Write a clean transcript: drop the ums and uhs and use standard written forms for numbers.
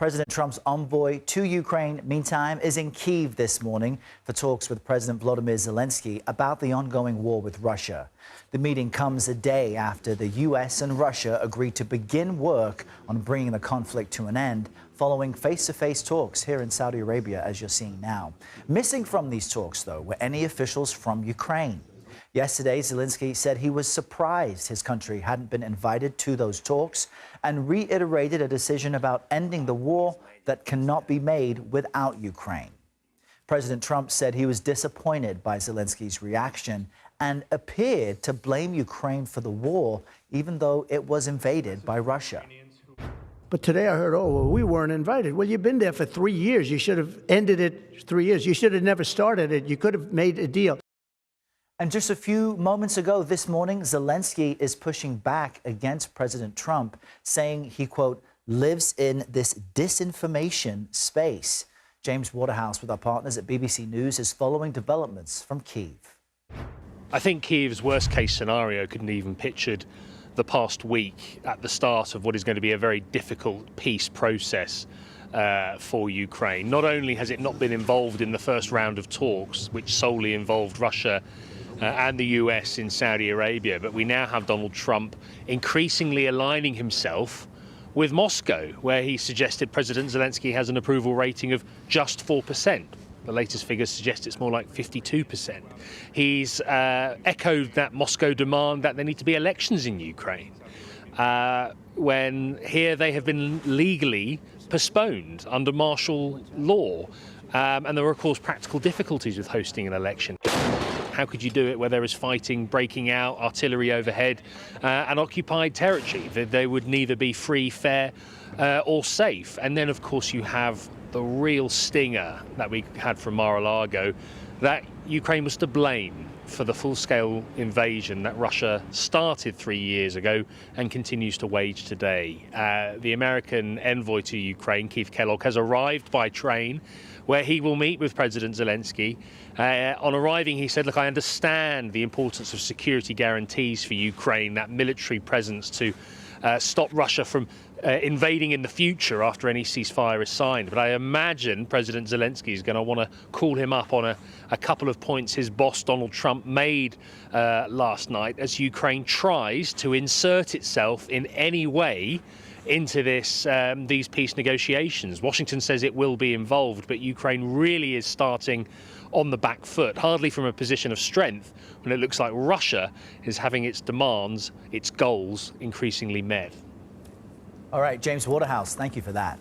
President Trump's envoy to Ukraine, meantime, is in Kyiv this morning for talks with President Volodymyr Zelenskyy about the ongoing war with Russia. The meeting comes a day after the U.S. and Russia agreed to begin work on bringing the conflict to an end, following face-to-face talks here in Saudi Arabia, as you're seeing now. Missing from these talks, though, were any officials from Ukraine. Yesterday, Zelenskyy said he was surprised his country hadn't been invited to those talks and reiterated a decision about ending the war that cannot be made without Ukraine. President Trump said he was disappointed by Zelenskyy's reaction and appeared to blame Ukraine for the war, even though it was invaded by Russia. But today I heard, oh, well, we weren't invited. Well, you've been there for 3 years. You should have ended it 3 years. You should have never started it. You could have made a deal. And just a few moments ago this morning, Zelenskyy is pushing back against President Trump, saying he, quote, lives in this disinformation space. James Waterhouse with our partners at BBC News is following developments from Kyiv. I think Kyiv's worst case scenario couldn't even pictured the past week at the start of what is going to be a very difficult peace process for Ukraine. Not only has it not been involved in the first round of talks, which solely involved Russia and the US in Saudi Arabia, but we now have Donald Trump increasingly aligning himself with Moscow, where he suggested President Zelenskyy has an approval rating of just 4%. The latest figures suggest it's more like 52%. He's echoed that Moscow demand that there need to be elections in Ukraine, when here they have been legally postponed under martial law. And there are, of course, practical difficulties with hosting an election. How could you do it where there is fighting breaking out, artillery overhead, and occupied territory? They would neither be free, fair, or safe. And then, of course, you have the real stinger that we had from Mar-a-Lago, that Ukraine was to blame for the full-scale invasion that Russia started 3 years ago and continues to wage today. The American envoy to Ukraine, Keith Kellogg, has arrived by train, where he will meet with President Zelenskyy. On arriving, he said, look, I understand the importance of security guarantees for Ukraine, that military presence to stop Russia from invading in the future after any ceasefire is signed. But I imagine President Zelenskyy is going to want to call him up on a couple of points his boss, Donald Trump, made last night as Ukraine tries to insert itself in any way into these peace negotiations. Washington says it will be involved, but Ukraine really is starting on the back foot, hardly from a position of strength, when it looks like Russia is having its demands, its goals increasingly met. All right, James Waterhouse, thank you for that.